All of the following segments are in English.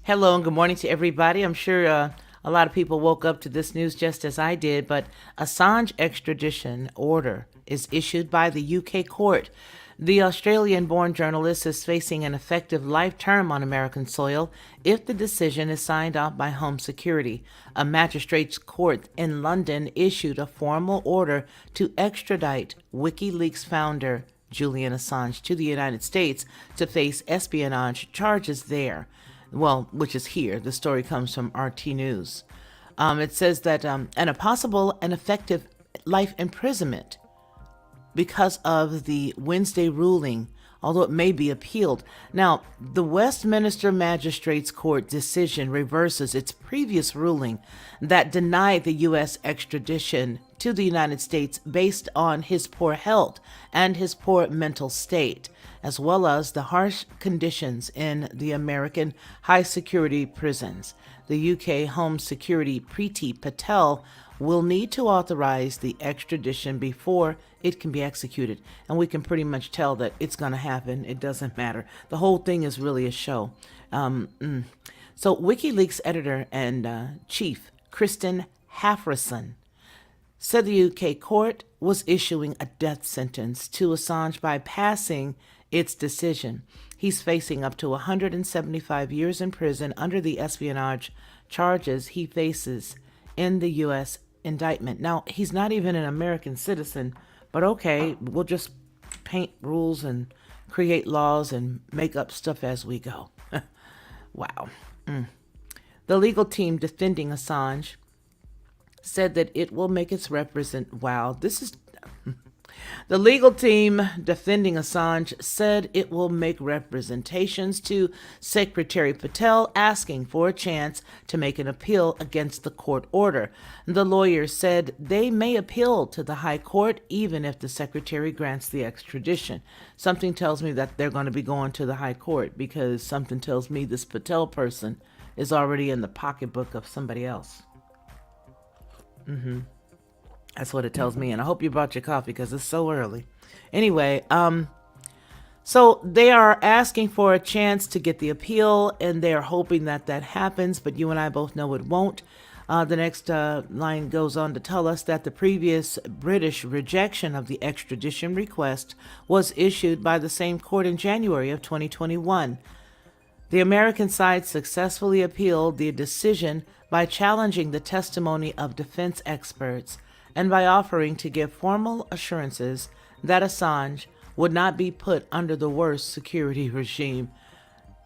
Hello and good morning to everybody. I'm sure a lot of people woke up to this news just as I did, but Assange extradition order is issued by the UK court. The Australian-born journalist is facing an effective life term on American soil if the decision is signed off by Home Security. A magistrate's court in London issued a formal order to extradite WikiLeaks founder Julian Assange to the United States to face espionage charges there. Well, which is here. The story comes from RT News. It says that and a possible and effective life imprisonment because of the Wednesday ruling, although it may be appealed. Now, the Westminster Magistrates Court decision reverses its previous ruling that denied the U.S. extradition to the United States based on his poor health and his poor mental state, as well as the harsh conditions in the American high-security prisons. The UK Home Security Priti Patel will need to authorize the extradition before it can be executed. And we can pretty much tell that it's going to happen. It doesn't matter. The whole thing is really a show. So WikiLeaks editor and chief Kristen Halfreson said the UK court was issuing a death sentence to Assange by passing its decision. He's facing up to 175 years in prison under the espionage charges he faces in the U.S. indictment. Now, he's not even an American citizen, but okay, we'll just paint rules and create laws and make up stuff as we go. Wow. The legal team defending Assange said that it will make its The legal team defending Assange said it will make representations to Secretary Patel asking for a chance to make an appeal against the court order. The lawyers said they may appeal to the High Court even if the Secretary grants the extradition. Something tells me that they're going to be going to the High Court because something tells me this Patel person is already in the pocketbook of somebody else. That's what it tells me, and I hope you brought your coffee because it's so early. Anyway, so they are asking for a chance to get the appeal, and they are hoping that that happens, but you and I both know it won't. The next line goes on to tell us that the previous British rejection of the extradition request was issued by the same court in January of 2021. The American side successfully appealed the decision by challenging the testimony of defense experts and by offering to give formal assurances that Assange would not be put under the worst security regime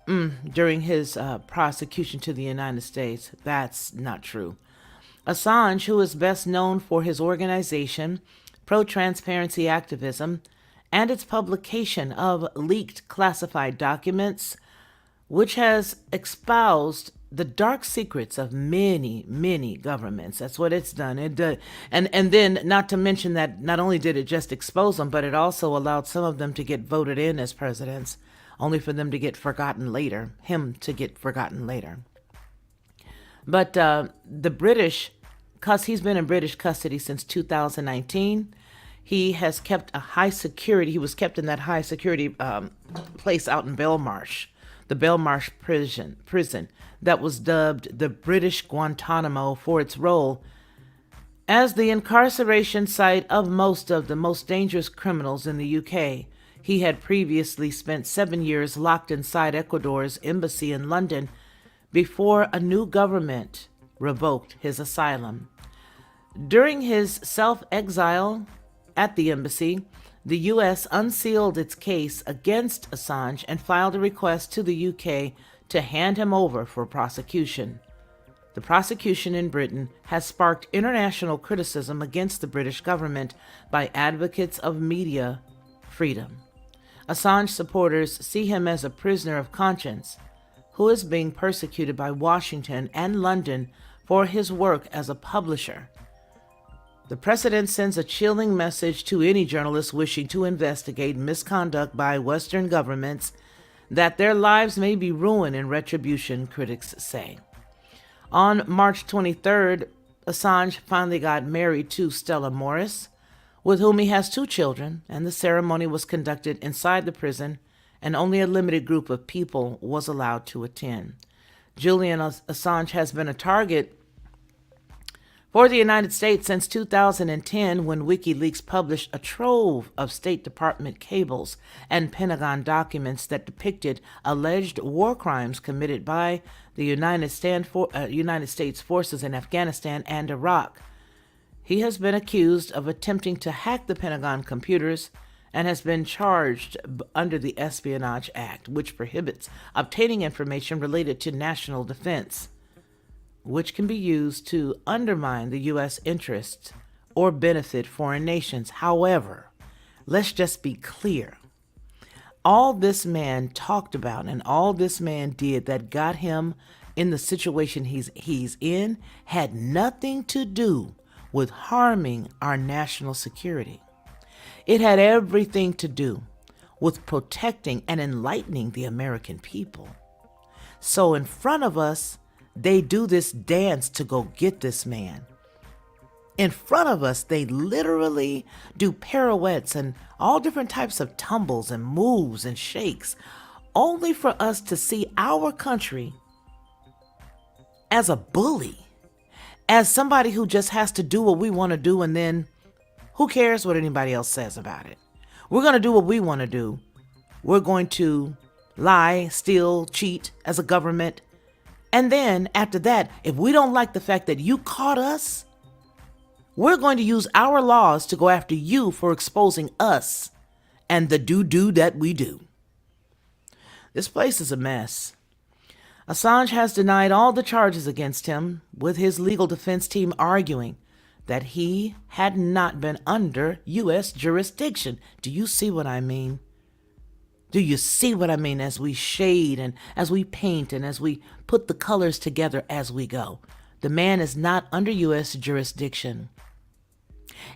during his prosecution to the United States. That's not true. Assange, who is best known for his organization, pro-transparency activism, and its publication of leaked classified documents, which has espoused the dark secrets of many, many governments. That's what it's done. And then, not to mention that not only did it just expose them, but it also allowed some of them to get voted in as presidents, only for them to get forgotten later, him to get forgotten later. But the British, because he's been in British custody since 2019, he has kept a high security, he was kept in that high security place out in Belmarsh, the Belmarsh prison that was dubbed the British Guantanamo for its role as the incarceration site of most of the most dangerous criminals in the UK. He had previously spent 7 years locked inside Ecuador's embassy in London before a new government revoked his asylum. During his self-exile at the embassy, the U.S. unsealed its case against Assange and filed a request to the U.K. to hand him over for prosecution. The prosecution in Britain has sparked international criticism against the British government by advocates of media freedom. Assange supporters see him as a prisoner of conscience who is being persecuted by Washington and London for his work as a publisher. The precedent sends a chilling message to any journalist wishing to investigate misconduct by Western governments that their lives may be ruined in retribution, critics say. On March 23rd, Assange finally got married to Stella Morris, with whom he has 2 children, and the ceremony was conducted inside the prison, and only a limited group of people was allowed to attend. Julian Assange has been a target for the United States since 2010, when WikiLeaks published a trove of State Department cables and Pentagon documents that depicted alleged war crimes committed by the United States forces in Afghanistan and Iraq. He has been accused of attempting to hack the Pentagon computers and has been charged under the Espionage Act, which prohibits obtaining information related to national defense, which can be used to undermine the U.S. interests or benefit foreign nations. However, let's just be clear. All this man talked about and all this man did that got him in the situation he's in had nothing to do with harming our national security. It had everything to do with protecting and enlightening the American people. So in front of us, they do this dance to go get this man. In front of us, they literally do pirouettes and all different types of tumbles and moves and shakes, only for us to see our country as a bully, as somebody who just has to do what we want to do, and then who cares what anybody else says about it? We're going to do what we want to do. We're going to lie, steal, cheat as a government. And then after that, if we don't like the fact that you caught us, we're going to use our laws to go after you for exposing us and the do that we do. This place is a mess. Assange has denied all the charges against him, with his legal defense team arguing that he had not been under U.S. jurisdiction. Do you see what I mean? Do you see what I mean as we shade and as we paint and as we put the colors together as we go? The man is not under U.S. jurisdiction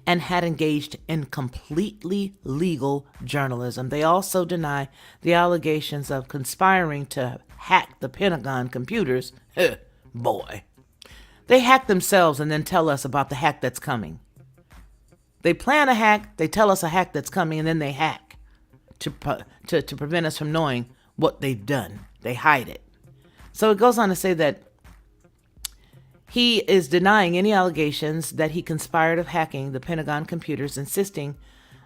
and had engaged in completely legal journalism. They also deny the allegations of conspiring to hack the Pentagon computers. Boy. They hack themselves and then tell us about the hack that's coming. They plan a hack, they tell us a hack that's coming, and then they hack to prevent us from knowing what they've done. They hide it. So it goes on to say that he is denying any allegations that he conspired of hacking the Pentagon computers, insisting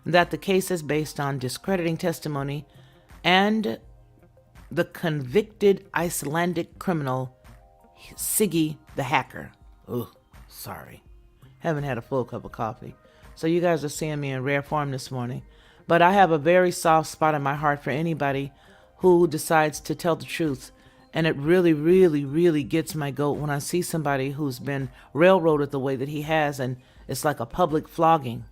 that the case is based on discrediting testimony and the convicted Icelandic criminal Siggy the hacker. Oh, sorry. Haven't had a full cup of coffee. So you guys are seeing me in rare form this morning. But I have a very soft spot in my heart for anybody who decides to tell the truth. And it really, really, really gets my goat when I see somebody who's been railroaded the way that he has. And it's like a public flogging.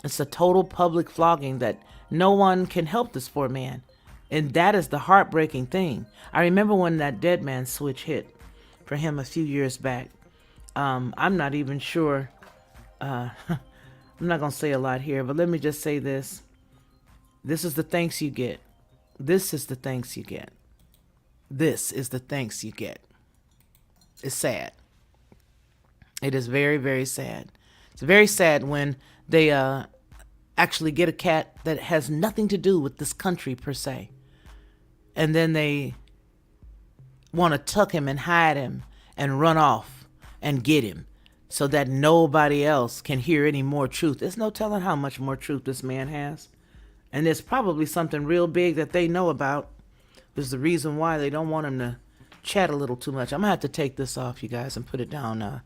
It's a total public flogging that no one can help this poor man. And that is the heartbreaking thing. I remember when that dead man switch hit for him a few years back. I'm not even sure. I'm not going to say a lot here, but let me just say this. This is the thanks you get. This is the thanks you get. This is the thanks you get. It's sad. It is very, very sad. It's very sad when they actually get a cat that has nothing to do with this country per se. And then they want to tuck him and hide him and run off and get him so that nobody else can hear any more truth. There's no telling how much more truth this man has. And there's probably something real big that they know about. Is the reason why they don't want him to chat a little too much. I'm going to have to take this off, you guys, and put it down.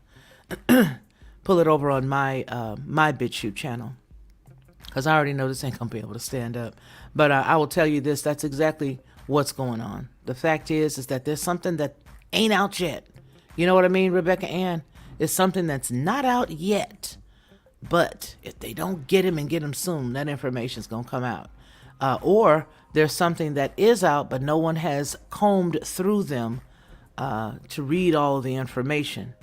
Pull it over on my BitChute channel. Because I already know this ain't going to be able to stand up. But I will tell you this. That's exactly what's going on. The fact is that there's something that ain't out yet. You know what I mean, Rebecca Ann? It's something that's not out yet. But if they don't get him and get him soon, that information's going to come out. Or there's something that is out, but no one has combed through them to read all of the information.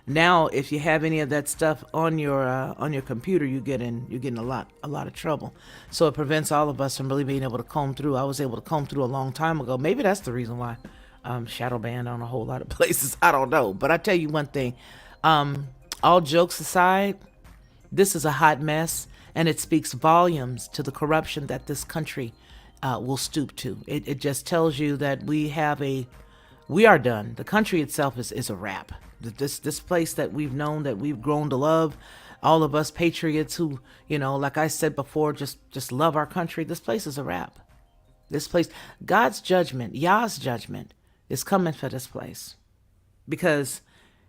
Now, if you have any of that stuff on your computer, you're getting a lot of trouble. So it prevents all of us from really being able to comb through. I was able to comb through a long time ago. Maybe that's the reason why shadow banned on a whole lot of places. I don't know. But I tell you one thing. All jokes aside, this is a hot mess, and it speaks volumes to the corruption that this country will stoop to. It just tells you that we are done. The country itself is a wrap. This place that we've known, that we've grown to love, all of us patriots who, like I said before, just love our country. This place is a wrap. This place, God's judgment, Yah's judgment is coming for this place, because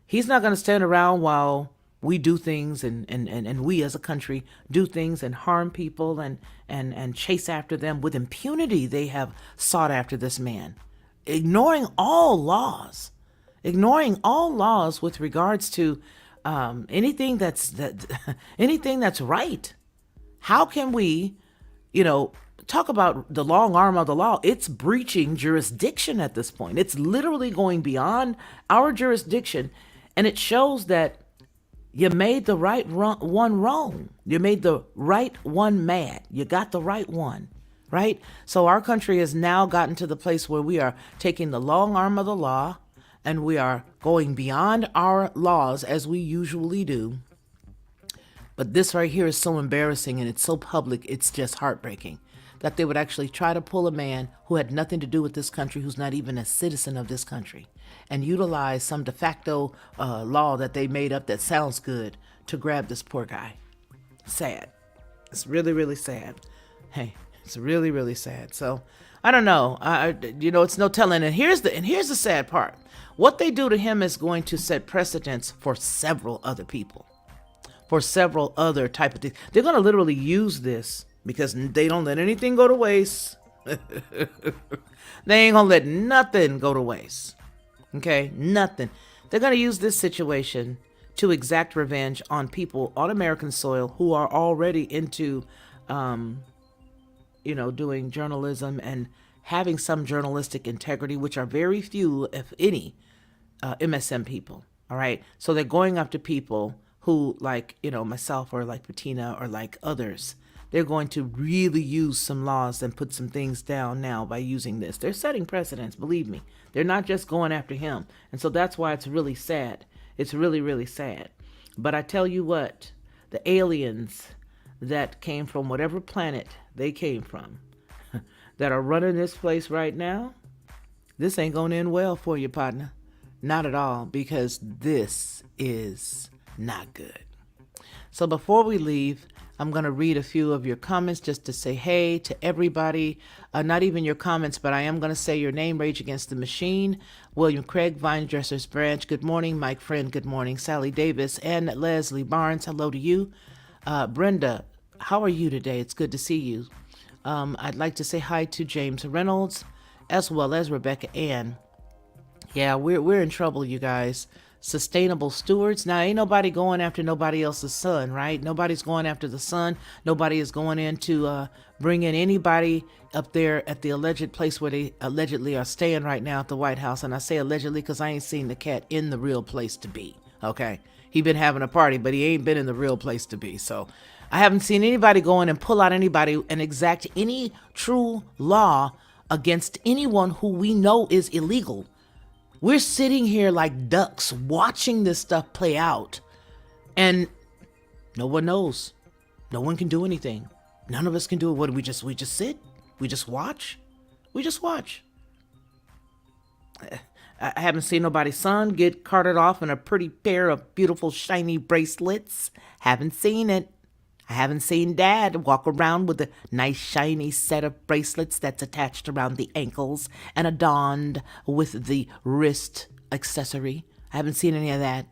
he's not going to stand around while we do things and we as a country do things and harm people and chase after them with impunity. They have sought after this man, ignoring all laws with regards to anything anything that's right. How can we, talk about the long arm of the law? It's breaching jurisdiction at this point. It's literally going beyond our jurisdiction, and it shows that you made the one wrong. You made the right one mad. You got the right one, right? So our country has now gotten to the place where we are taking the long arm of the law and we are going beyond our laws as we usually do. But this right here is so embarrassing, and it's so public, it's just heartbreaking that they would actually try to pull a man who had nothing to do with this country, who's not even a citizen of this country, and utilize some de facto law that they made up that sounds good to grab this poor guy. Sad. It's really, really sad. Hey, it's really, really sad. So I don't know. It's no telling. And here's the sad part. What they do to him is going to set precedents for several other people, for several other type of things. They're going to literally use this because they don't let anything go to waste. They ain't going to let nothing go to waste. Okay, nothing. They're going to use this situation to exact revenge on people on American soil who are already into, doing journalism and having some journalistic integrity, which are very few, if any, MSM people. All right. So they're going after people who, like, myself, or like Patina, or like others. They're going to really use some laws and put some things down now by using this. They're setting precedents, believe me. They're not just going after him. And so that's why it's really sad. It's really, really sad. But I tell you what, the aliens that came from whatever planet they came from that are running this place right now, this ain't going to end well for you, partner. Not at all, because this is not good. So before we leave, I'm going to read a few of your comments just to say hey to everybody. Not even your comments, but I am going to say your name. Rage Against the Machine. William Craig, Vine Dressers Branch, good morning. Mike Friend, good morning. Sally Davis and Leslie Barnes, hello to you. Brenda, how are you today? It's good to see you. I'd like to say hi to James Reynolds, as well as Rebecca Ann. Yeah, we're in trouble, you guys. Sustainable stewards. Now, ain't nobody going after nobody else's son, right? Nobody's going after the son. Nobody is going in to bring in anybody up there at the alleged place where they allegedly are staying right now at the White House. And I say allegedly because I ain't seen the cat in the real place to be, okay? He been having a party, but he ain't been in the real place to be. So I haven't seen anybody go in and pull out anybody and exact any true law against anyone who we know is illegal. We're sitting here like ducks watching this stuff play out, and no one knows. No one can do anything. None of us can do it. What do we just sit? We just watch? We just watch. I haven't seen nobody's son get carted off in a pretty pair of beautiful shiny bracelets. Haven't seen it. I haven't seen Dad walk around with a nice shiny set of bracelets that's attached around the ankles and adorned with the wrist accessory. I haven't seen any of that.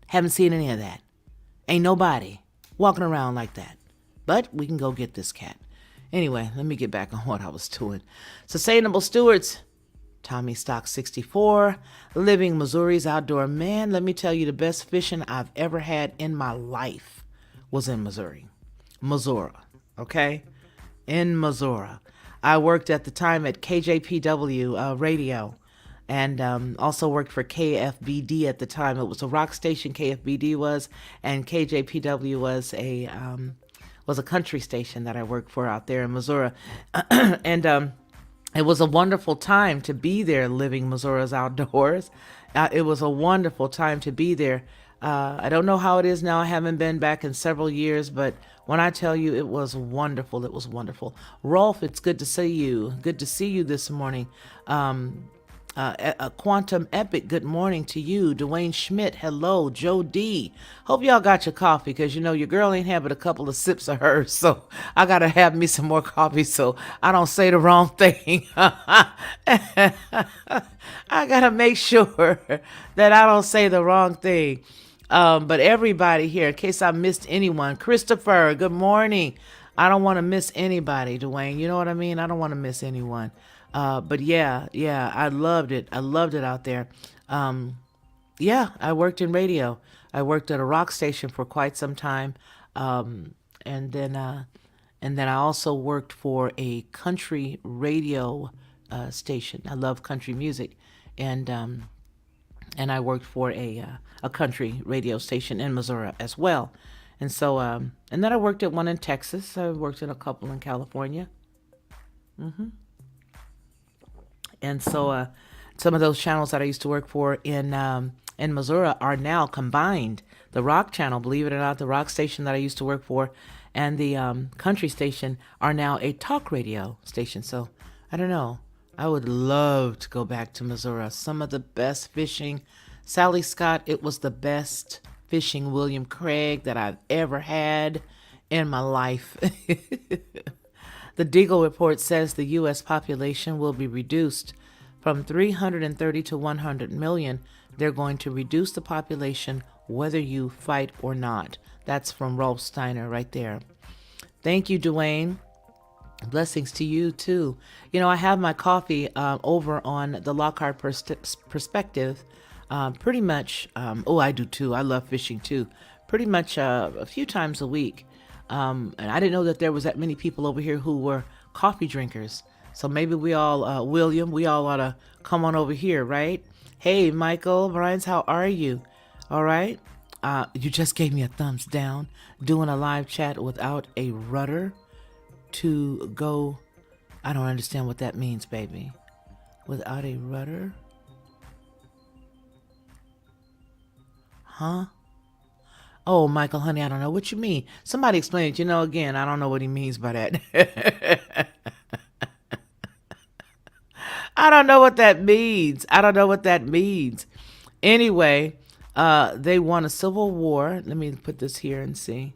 Haven't seen any of that. Ain't nobody walking around like that. But we can go get this cat. Anyway, let me get back on what I was doing. Sustainable stewards. Tommy Stock 64. Living Missouri's outdoor man. Let me tell you, the best fishing I've ever had in my life was in Missouri. Missouri, okay? In Missouri. I worked at the time at KJPW radio, and also worked for KFBD at the time. It was a rock station, KFBD was, and KJPW was a country station that I worked for out there in Missouri. And it was a wonderful time to be there, living Missouri's outdoors. It was a wonderful time to be there. I don't know how it is now. I haven't been back in several years, but when I tell you it was wonderful, it was wonderful. Rolf, it's good to see you. Good to see you this morning. A Quantum Epic, good morning to you. Dwayne Schmidt, hello. Joe D. Hope y'all got your coffee, because you know your girl ain't had but a couple of sips of hers, so I gotta have me some more coffee so I don't say the wrong thing. I gotta make sure that I don't say the wrong thing. But everybody here, in case I missed anyone, Christopher, good morning. I don't want to miss anybody, Dwayne. You know what I mean? I don't want to miss anyone. But yeah, I loved it. I loved it out there. Yeah, I worked in radio. I worked at a rock station for quite some time. And then I also worked for a country radio station. I love country music. And I worked for a country radio station in Missouri as well. And so, and then I worked at one in Texas. I worked at a couple in California. And so, some of those channels that I used to work for in Missouri are now combined. The rock channel, believe it or not, the rock station that I used to work for, and the country station are now a talk radio station. So, I don't know. I would love to go back to Missouri. Some of the best fishing. Sally Scott, it was the best fishing William Craig that I've ever had in my life. The Deagle report says the U.S. population will be reduced from 330 to 100 million. They're going to reduce the population whether you fight or not. That's from Rolf Steiner right there. Thank you, Dwayne. Blessings to you too. You know, I have my coffee over on the Lockhart Perspective. Pretty much. I do too. I love fishing too. Pretty much a few times a week. And I didn't know that there was that many people over here who were coffee drinkers. So maybe we all, William, we all ought to come on over here, right? Hey, Michael, Brian's, how are you? All right. You just gave me a thumbs down. Doing a live chat without a rudder to go. I don't understand what that means, baby. Without a rudder? Huh? Oh, Michael, honey, I don't know what you mean. Somebody explain it. You know, again, I don't know what he means by that. I don't know what that means. I don't know what that means. Anyway, they won a civil war. Let me put this here and see.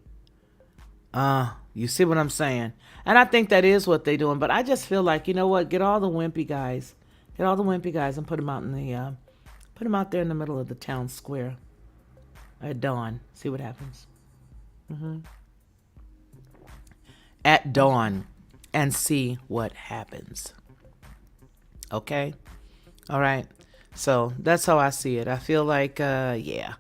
You see what I'm saying? And I think that is what they're doing. But I just feel like, you know what? Get all the wimpy guys. Get all the wimpy guys and put them out in the, put them out there in the middle of the town square at dawn. See what happens. At dawn, and see what happens. Okay? All right. So that's how I see it. I feel like, yeah,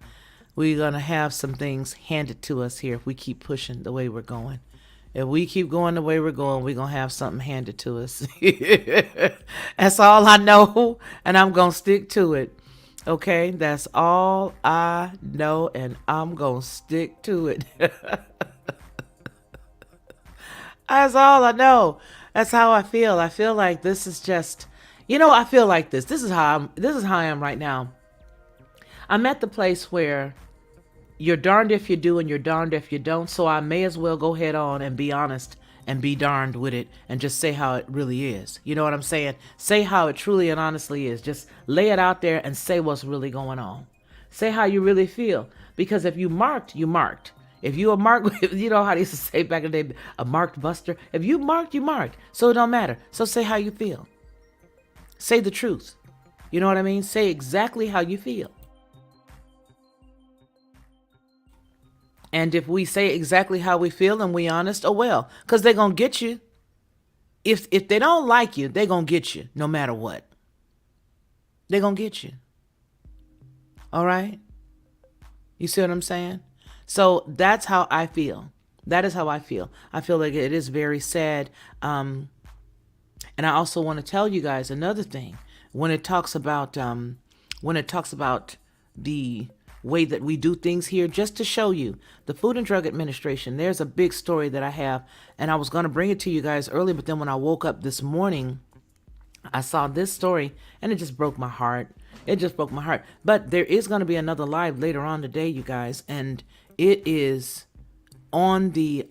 we're going to have some things handed to us here if we keep pushing the way we're going. If we keep going the way we're going, we're going to have something handed to us. That's all I know, and I'm going to stick to it. Okay? That's all I know, and I'm going to stick to it. That's all I know. That's how I feel. I feel like this is just, you know, I feel like this. This is how I am right now. I'm at the place where you're darned if you do and you're darned if you don't. So I may as well go head on and be honest and be darned with it and just say how it really is. You know what I'm saying? Say how it truly and honestly is. Just lay it out there and say what's really going on. Say how you really feel. Because if you marked, you marked. If you a mark, you know how they used to say back in the day, a marked buster. If you marked, you marked. So it don't matter. So say how you feel. Say the truth. You know what I mean? Say exactly how you feel. And if we say exactly how we feel and we honest, oh well, because they're going to get you. If they don't like you, they're going to get you no matter what. They're going to get you. All right? You see what I'm saying? So that's how I feel. That is how I feel. I feel like it is very sad. And I also want to tell you guys another thing. When it talks about the way that we do things here, just to show you, the Food and Drug Administration, there's a big story that I have, and I was going to bring it to you guys early, but then when I woke up this morning, I saw this story, and it just broke my heart. It just broke my heart. But there is going to be another live later on today, you guys, and it is on the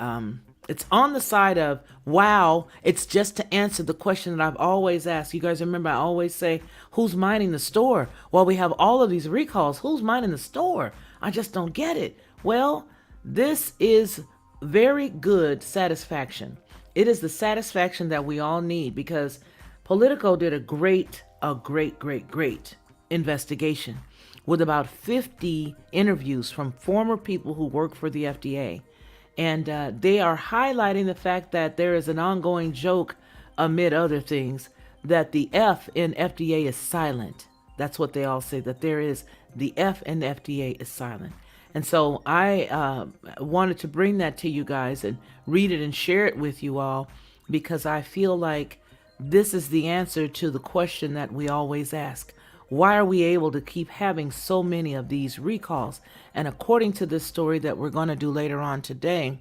it's on the side of, wow, it's just to answer the question that I've always asked. You guys remember I always say, who's minding the store? Well, we have all of these recalls. Who's minding the store? I just don't get it. Well, this is very good satisfaction. It is the satisfaction that we all need, because Politico did a great investigation with about 50 interviews from former people who work for the FDA. And they are highlighting the fact that there is an ongoing joke, amid other things, that the F in FDA is silent. That's what they all say, that there is, the F in FDA is silent. And so I wanted to bring that to you guys and read it and share it with you all, because I feel like this is the answer to the question that we always ask. Why are we able to keep having so many of these recalls? And according to this story that we're going to do later on today,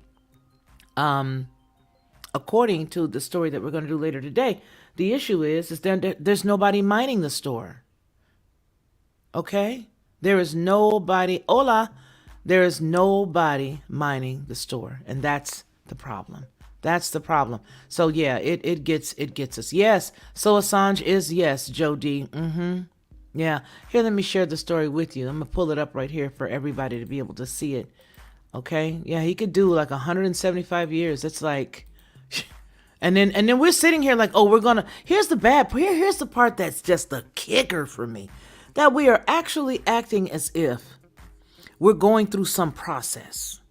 the issue is there's nobody mining the store. Okay? There is nobody mining the store. And that's the problem. That's the problem. So yeah, it gets us. Yes. So Assange is, yes, Joe D. Yeah. Here, let me share the story with you. I'm going to pull it up right here for everybody to be able to see it. Okay. Yeah. He could do like 175 years. It's like, and then we're sitting here like, oh, here's the part that's just the kicker for me, that we are actually acting as if we're going through some process.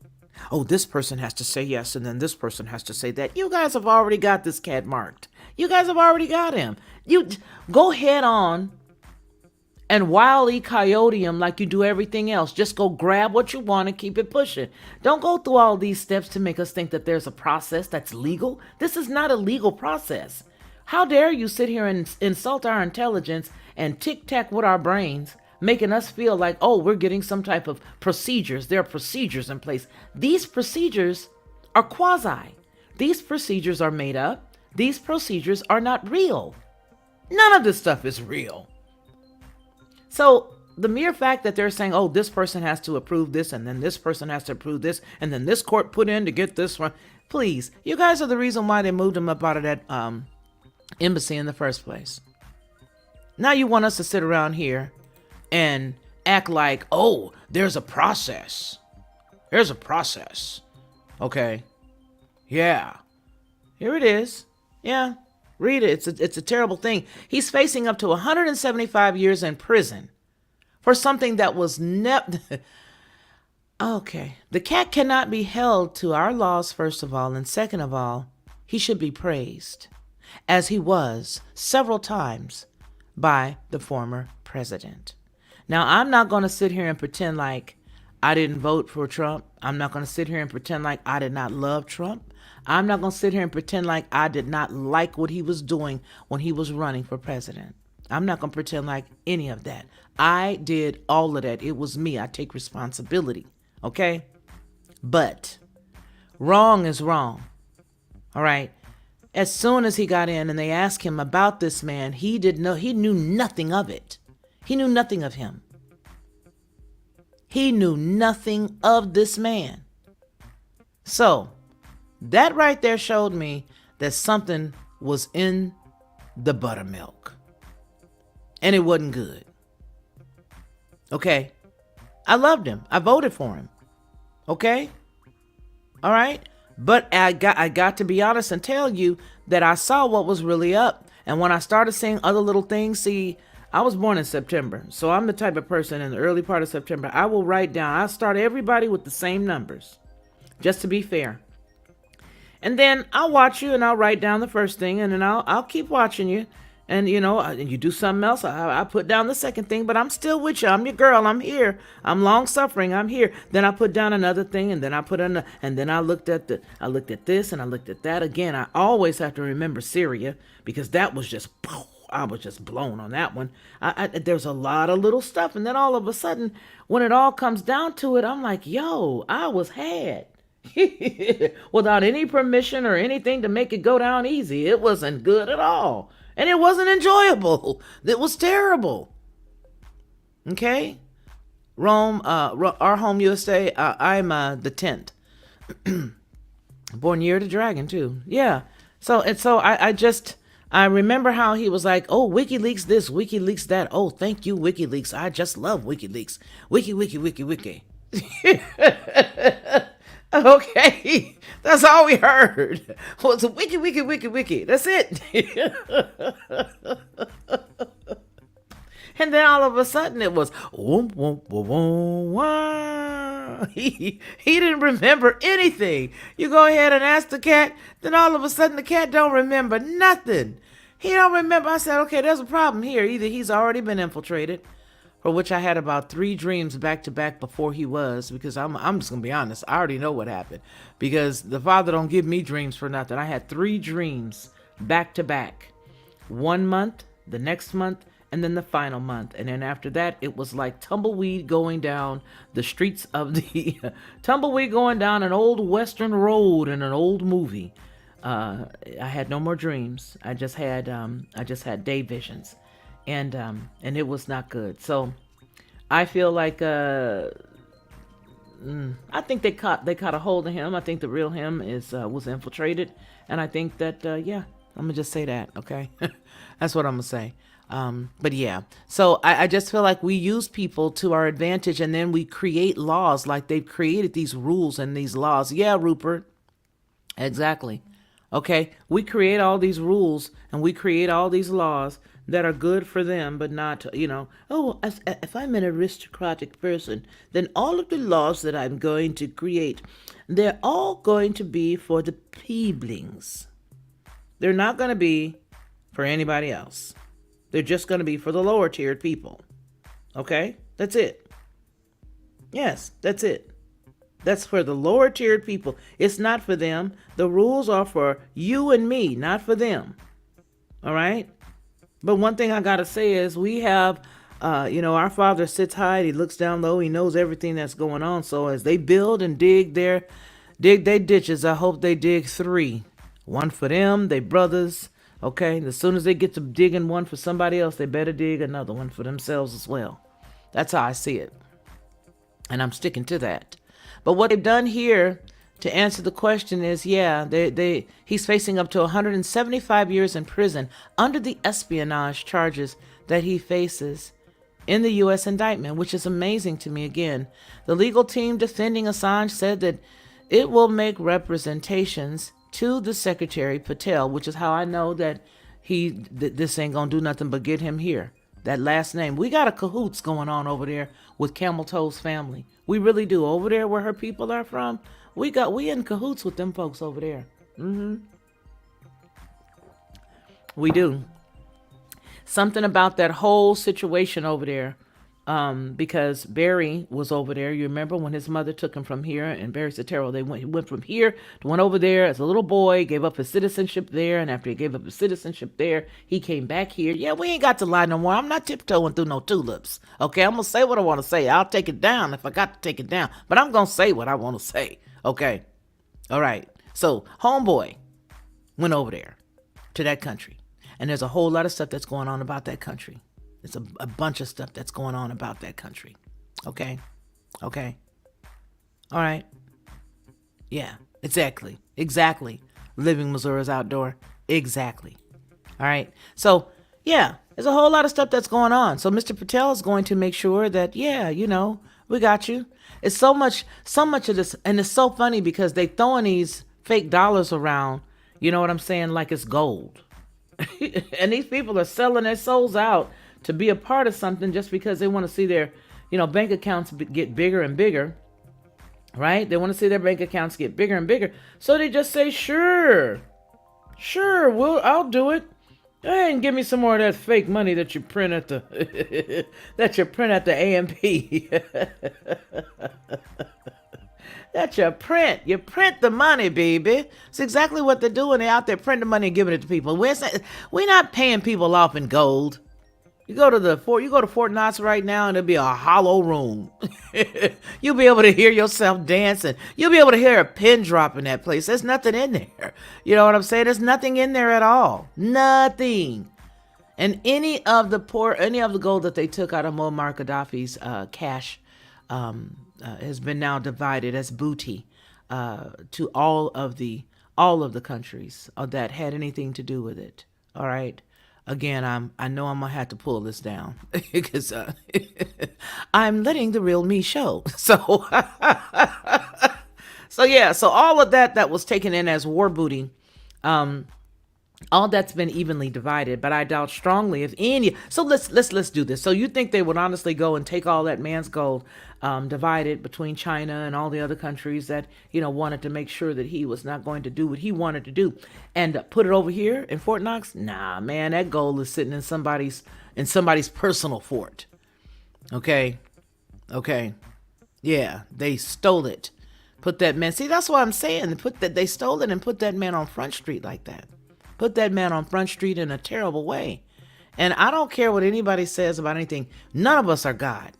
Oh, this person has to say yes, and then this person has to say that. You guys have already got this cat marked. You guys have already got him. You go head on and Wile E. Coyote him like you do everything else. Just go grab what you want and keep it pushing. Don't go through all these steps to make us think that there's a process that's legal. This is not a legal process. How dare you sit here and insult our intelligence and tic-tac with our brains, making us feel like, oh, we're getting some type of procedures. There are procedures in place. These procedures are quasi. These procedures are made up. These procedures are not real. None of this stuff is real. So the mere fact that they're saying, oh, this person has to approve this, and then this person has to approve this, and then this court put in to get this one. Please, you guys are the reason why they moved him up out of that embassy in the first place. Now you want us to sit around here and act like, oh, there's a process. There's a process. Okay. Yeah. Here it is. Yeah. Read it. It's a terrible thing. He's facing up to 175 years in prison for something that was never... Okay. The cat cannot be held to our laws, first of all. And second of all, he should be praised, as he was several times by the former president. Now, I'm not going to sit here and pretend like I didn't vote for Trump. I'm not going to sit here and pretend like I did not love Trump. I'm not going to sit here and pretend like I did not like what he was doing when he was running for president. I'm not going to pretend like any of that. I did all of that. It was me. I take responsibility. Okay? But wrong is wrong. All right? As soon as he got in and they asked him about this man, he knew nothing of it. He knew nothing of him. He knew nothing of this man. So, that right there showed me that something was in the buttermilk. And it wasn't good. Okay? I loved him. I voted for him. Okay? All right? But I got to be honest and tell you that I saw what was really up. And when I started seeing other little things, see, I was born in September. So I'm the type of person in the early part of September, I will write down, I'll start everybody with the same numbers, just to be fair. And then I'll watch you and I'll write down the first thing, and then I'll keep watching you. And, you know, you do something else, I put down the second thing, but I'm still with you. I'm your girl. I'm here. I'm long suffering. I'm here. Then I put down another thing, and then I put another, and then I looked at this, and I looked at that again. I always have to remember Syria, because that was just, I was just blown on that one. There's a lot of little stuff. And then all of a sudden, when it all comes down to it, I'm like, yo, I was had. Without any permission or anything to make it go down easy. It wasn't good at all. And it wasn't enjoyable. It was terrible. Okay? Rome, our home USA, I'm the 10th. Born year of the dragon, too. Yeah. I remember how he was like, oh, WikiLeaks this, WikiLeaks that. Oh, thank you, WikiLeaks. I just love WikiLeaks. Wiki. Okay. That's all we heard was wiki. That's it. And then all of a sudden it was whoom, whoom, whoom, whoom, wah. He didn't remember anything. You go ahead and ask the cat, then all of a sudden the cat don't remember nothing. He don't remember. I said, okay, there's a problem here. Either he's already been infiltrated, for which I had about 3 dreams back to back before he was, because I'm just gonna be honest. I already know what happened, because the Father don't give me dreams for nothing. I had 3 dreams back to back, 1 month, the next month, and then the final month. And then after that, it was like tumbleweed going down the streets of the tumbleweed going down an old western road in an old movie. I had no more dreams. I just had day visions, and it was not good. So I feel like I think they caught a hold of him. I think the real him was infiltrated, and I think that yeah, I'm gonna just say that. Okay, that's what I'm gonna say. But yeah, so I just feel like we use people to our advantage, and then we create laws like they've created these rules and these laws. Yeah, Rupert, exactly. Okay, we create all these rules and we create all these laws that are good for them, but not, oh, if I'm an aristocratic person, then all of the laws that I'm going to create, they're all going to be for the peeblings. They're not going to be for anybody else. They're just going to be for the lower tiered people. Okay? That's it. Yes, that's it. That's for the lower tiered people. It's not for them. The rules are for you and me, not for them. All right? But one thing I got to say is we have, our Father sits high, he looks down low, he knows everything that's going on. So as they build and dig their ditches, I hope they dig 3. One for them, they brothers. Okay, as soon as they get to digging one for somebody else, they better dig another one for themselves as well. That's how I see it. And I'm sticking to that. But what they've done here to answer the question is, yeah, he's facing up to 175 years in prison under the espionage charges that he faces in the U.S. indictment, which is amazing to me. Again, the legal team defending Assange said that it will make representations to the Secretary Patel, which is how I know that this ain't gonna do nothing but get him here. That last name. We got a cahoots going on over there with Camel Toe's family. We really do. Over there where her people are from, we in cahoots with them folks over there. We do. Something about that whole situation over there. Because Barry was over there. You remember when his mother took him from here, and Barry Sotero, he went from here to went over there as a little boy, gave up his citizenship there, and after he gave up his citizenship there, he came back here. Yeah, we ain't got to lie no more. I'm not tiptoeing through no tulips. Okay, I'm gonna say what I want to say. I'll take it down if I got to take it down, but I'm gonna say what I want to say. Okay, all right. So homeboy went over there to that country, and there's a whole lot of stuff that's going on about that country. It's a bunch of stuff that's going on about that country. Okay? All right. Yeah, exactly. Living Missouri's outdoor. Exactly. All right. So, yeah, there's a whole lot of stuff that's going on. So Mr. Patel is going to make sure that, yeah, we got you. It's so much of this. And it's so funny because they throwing these fake dollars around, you know what I'm saying, like it's gold. And these people are selling their souls out to be a part of something just because they want to see their, bank accounts get bigger and bigger, right? They want to see their bank accounts get bigger and bigger. So they just say, sure, I'll do it. Hey, and give me some more of that fake money that you print at the, AMP. That you print the money, baby. It's exactly what they're doing. They're out there printing money and giving it to people. We're not paying people off in gold. You go to Fort Knox right now, and it'll be a hollow room. You'll be able to hear yourself dancing. You'll be able to hear a pin drop in that place. There's nothing in there. You know what I'm saying? There's nothing in there at all. Nothing. And any of the gold that they took out of Muammar Gaddafi's cash has been now divided as booty to all of the countries that had anything to do with it. All right. Again, I know I'm gonna have to pull this down because I'm letting the real me show. So so yeah, so all of that was taken in as war booty. All that's been evenly divided, but I doubt strongly if any. So let's do this. So you think they would honestly go and take all that man's gold, divide it between China and all the other countries that wanted to make sure that he was not going to do what he wanted to do, and put it over here in Fort Knox? Nah, man, that gold is sitting in somebody's personal fort. Okay, yeah, they stole it. Put that man. See, that's what I'm saying. They stole it and put that man on Front Street like that. Put that man on Front Street in a terrible way. And I don't care what anybody says about anything. None of us are God.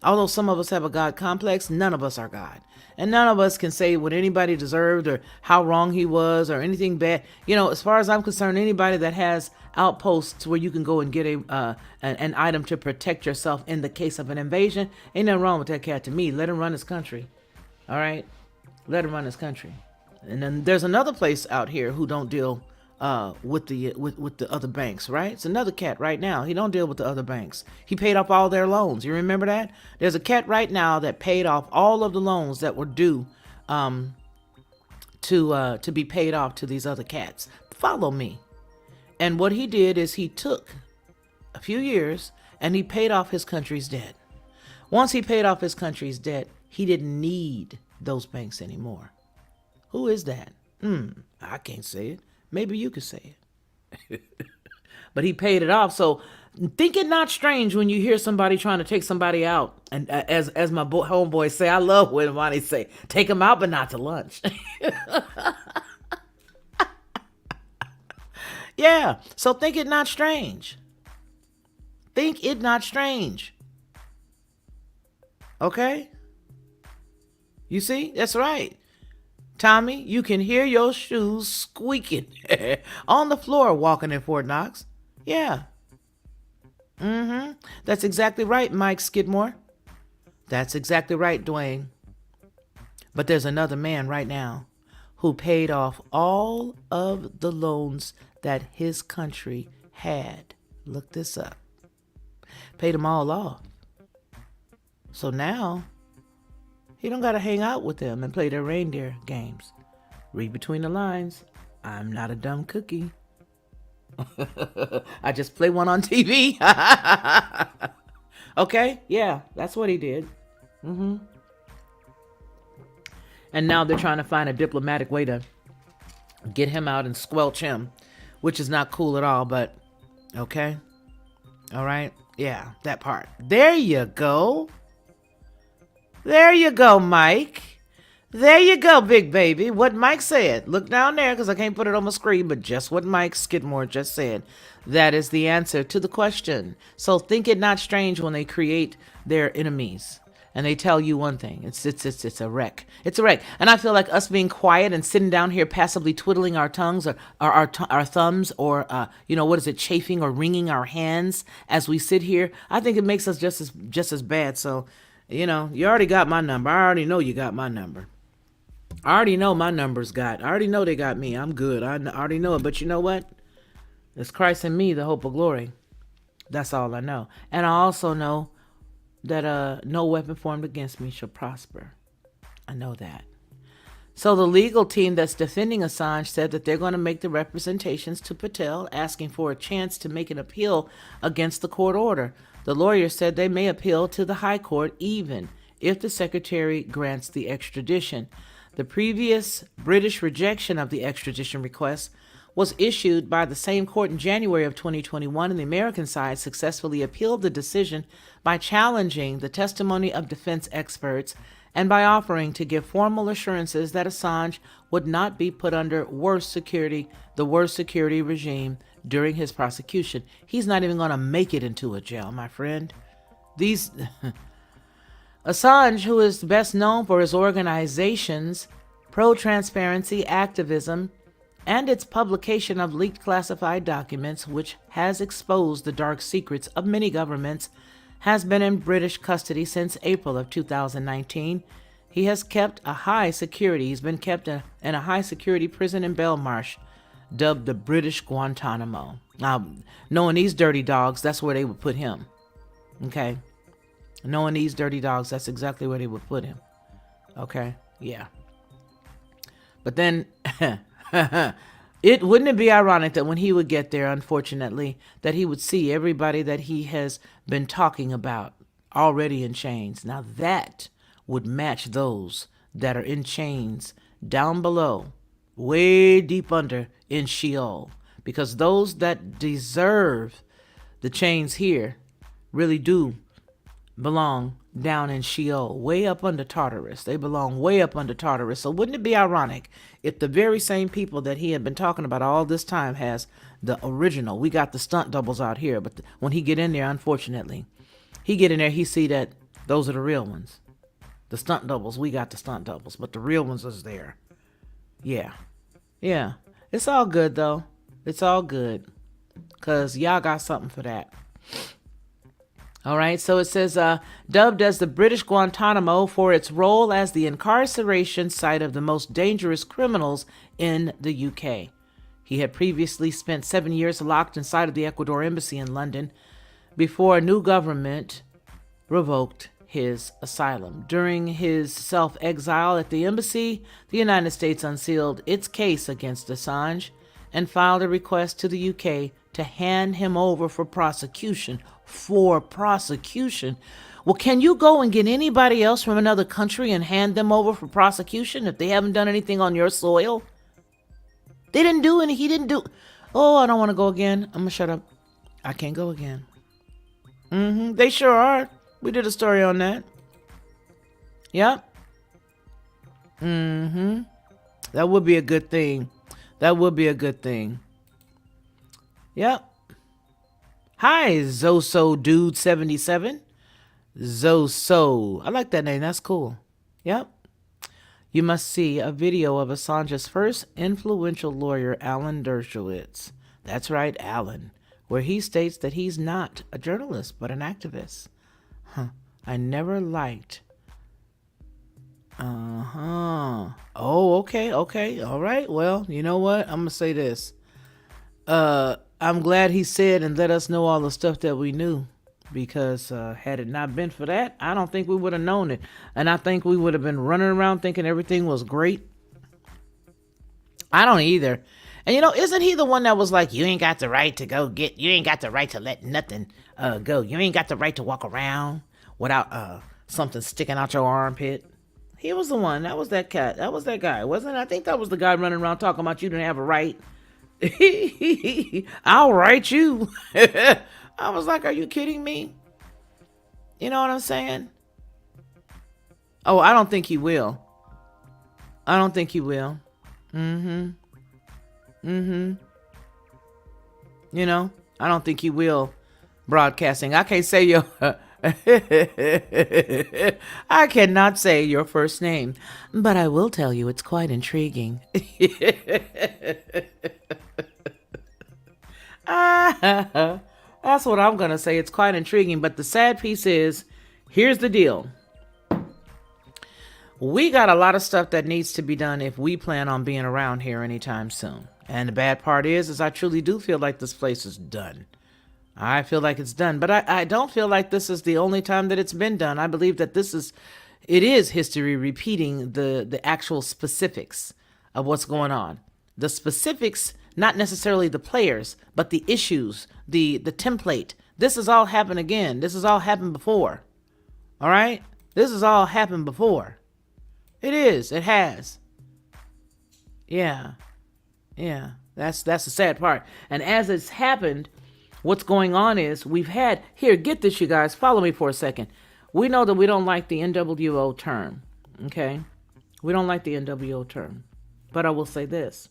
Although some of us have a God complex, none of us are God. And none of us can say what anybody deserved or how wrong he was or anything bad. As far as I'm concerned, anybody that has outposts where you can go and get an item to protect yourself in the case of an invasion, ain't nothing wrong with that cat to me. Let him run his country. All right? Let him run his country. And then there's another place out here who don't deal with the other banks, right? It's another cat right now. He don't deal with the other banks. He paid off all their loans. You remember that? There's a cat right now that paid off all of the loans that were due to be paid off to these other cats. Follow me. And what he did is he took a few years and he paid off his country's debt. Once he paid off his country's debt, he didn't need those banks anymore. Who is that? I can't say it. Maybe you could say it. But he paid it off. So think it not strange when you hear somebody trying to take somebody out. And as my homeboys say, I love when Ronnie say, take them out, but not to lunch. Yeah. So think it not strange. Think it not strange. Okay? You see? That's right. Tommy, you can hear your shoes squeaking on the floor walking in Fort Knox. Yeah. That's exactly right, Mike Skidmore. That's exactly right, Dwayne. But there's another man right now who paid off all of the loans that his country had. Look this up. Paid them all off. So now he don't got to hang out with them and play their reindeer games. Read between the lines. I'm not a dumb cookie. I just play one on TV. Okay? Yeah, that's what he did. And now they're trying to find a diplomatic way to get him out and squelch him, which is not cool at all, but okay. All right? Yeah, that part. There you go. There you go, Mike. There you go, big baby. What Mike said. Look down there because I can't put it on my screen, but just what Mike Skidmore just said. That is the answer to the question. So think it not strange when they create their enemies and they tell you one thing. It's a wreck. It's a wreck. And I feel like us being quiet and sitting down here passively twiddling our tongues or our thumbs or, chafing or wringing our hands as we sit here. I think it makes us just as bad. So, you already got my number. I already know you got my number. I already know my number's got. I already know they got me. I'm good. I already know it. But you know what? It's Christ in me, the hope of glory. That's all I know. And I also know that no weapon formed against me shall prosper. I know that. So the legal team that's defending Assange said that they're going to make the representations to Patel, asking for a chance to make an appeal against the court order. The lawyer said they may appeal to the High Court even if the Secretary grants the extradition. The previous British rejection of the extradition request was issued by the same court in January of 2021, and the American side successfully appealed the decision by challenging the testimony of defense experts and by offering to give formal assurances that Assange would not be put under the worst security regime during his prosecution. He's not even going to make it into a jail, my friend. Assange, who is best known for his organization's pro-transparency activism, and its publication of leaked classified documents, which has exposed the dark secrets of many governments, has been in British custody since April of 2019. He has kept a high security. He's been kept in a high security prison in Belmarsh, dubbed the British Guantanamo. Now, knowing these dirty dogs, that's where they would put him. Okay? Knowing these dirty dogs, that's exactly where they would put him. Okay? Yeah. But then, wouldn't it be ironic that when he would get there, unfortunately, that he would see everybody that he has been talking about already in chains. Now that would match those that are in chains down below, way deep under in Sheol. Because those that deserve the chains here really do belong down in Sheol, way up under Tartarus. They belong way up under Tartarus. So wouldn't it be ironic if the very same people that he had been talking about all this time has the original? We got the stunt doubles out here, but when he get in there, unfortunately, he get in there, he see that those are the real ones. The stunt doubles, we got the stunt doubles, but the real ones is there. Yeah. It's all good, though. It's all good. Because y'all got something for that. All right, so it says, dubbed as the British Guantanamo for its role as the incarceration site of the most dangerous criminals in the UK. He had previously spent 7 years locked inside of the Ecuador embassy in London before a new government revoked his asylum. During his self-exile at the embassy, the United States unsealed its case against Assange and filed a request to the UK to hand him over for prosecution. Well, can you go and get anybody else from another country and hand them over for prosecution if they haven't done anything on your soil? He didn't do. Oh, I don't want to go again. I'm gonna shut up. I can't go again. They sure are. We did a story on that. Yep. That would be a good thing. Yep. Hi, Zoso Dude 77. Zoso. I like that name. That's cool. Yep. You must see a video of Assange's first influential lawyer, Alan Dershowitz. That's right, Alan, where he states that he's not a journalist, but an activist. I never liked. Oh, okay. All right. Well, you know what? I'm going to say this. I'm glad he said and let us know all the stuff that we knew, because had it not been for that, I don't think we would have known it. And I think we would have been running around thinking everything was great. I don't either. And isn't he the one that was like, you ain't got the right to you ain't got the right to let nothing go. You ain't got the right to walk around without something sticking out your armpit. He was the one. That was that cat. That was that guy, wasn't it? I think that was the guy running around talking about you didn't have a right. I'll write you. I was like, are you kidding me? You know what I'm saying? Oh, I don't think he will. I don't think he will. Broadcasting. I can't say your I cannot say your first name, but I will tell you it's quite intriguing. That's what I'm going to say. It's quite intriguing. But the sad piece is, here's the deal. We got a lot of stuff that needs to be done if we plan on being around here anytime soon. And the bad part is I truly do feel like this place is done. I feel like it's done. But I don't feel like this is the only time that it's been done. I believe that it is history repeating the actual specifics of what's going on. The specifics, not necessarily the players, but the issues, the template. This has all happened again. This has all happened before. All right? This has all happened before. It is. It has. Yeah. That's the sad part. And as it's happened, what's going on is we've had, here, get this, you guys, follow me for a second. We know that we don't like the NWO term, okay? We don't like the NWO term. But I will say this.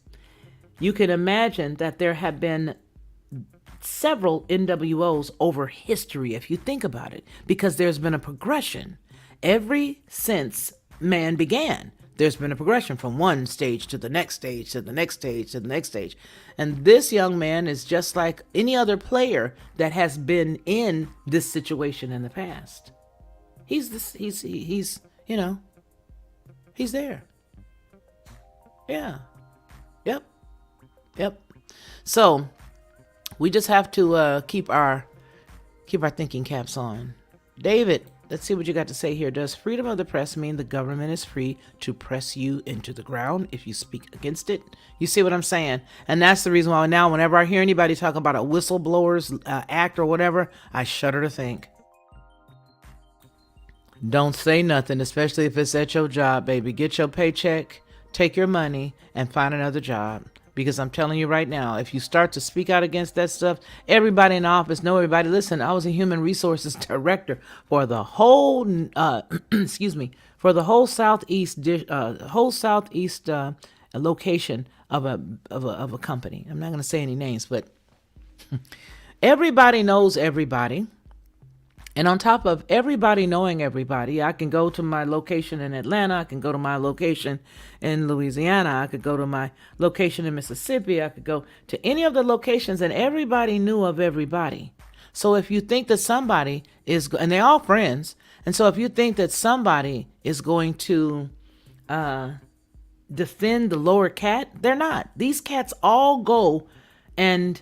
You can imagine that there have been several NWOs over history, if you think about it, because there's been a progression ever since man began. there's been a progression from one stage to the next stage to the next stage to the next stage. And this young man is just like any other player that has been in this situation in the past. He's he's there. Yeah. Yep. Yep. So we just have to keep our thinking caps on. David, let's see what you got to say here. Does freedom of the press mean the government is free to press you into the ground if you speak against it? You see what I'm saying? And that's the reason why now whenever I hear anybody talk about a whistleblowers act or whatever, I shudder to think. Don't say nothing, especially if it's at your job, baby. Get your paycheck, take your money, and find another job. Because I'm telling you right now, if you start to speak out against that stuff, everybody in the office know everybody. Listen, I was a human resources director for the whole, excuse me, for the whole southeast, location of a company. I'm not going to say any names, but everybody knows everybody. And on top of everybody knowing everybody, I can go to my location in Atlanta. I can go to my location in Louisiana. I could go to my location in Mississippi. I could go to any of the locations and everybody knew of everybody. So if you think that somebody is, and they're all friends. And so if you think that somebody is going to defend the lower cat, they're not. These cats all go and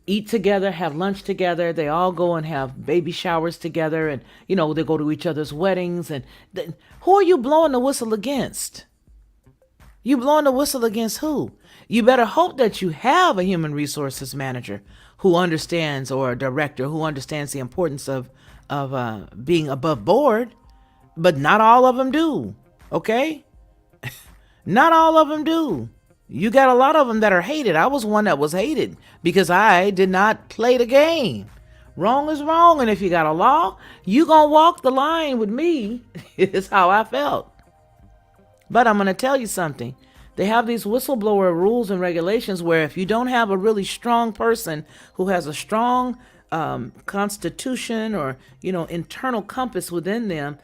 eat together, have lunch together. They all go and have baby showers together, and they go to each other's weddings. And who are you blowing the whistle against? You blowing the whistle against who? You better hope that you have a human resources manager who understands, or a director who understands the importance of being above board. But not all of them do. Okay, not all of them do. You got a lot of them that are hated. I was one that was hated because I did not play the game. Wrong is wrong. And if you got a law, you gonna walk the line with me. Is how I felt. But I'm going to tell you something. They have these whistleblower rules and regulations where if you don't have a really strong person who has a strong constitution or, internal compass within them,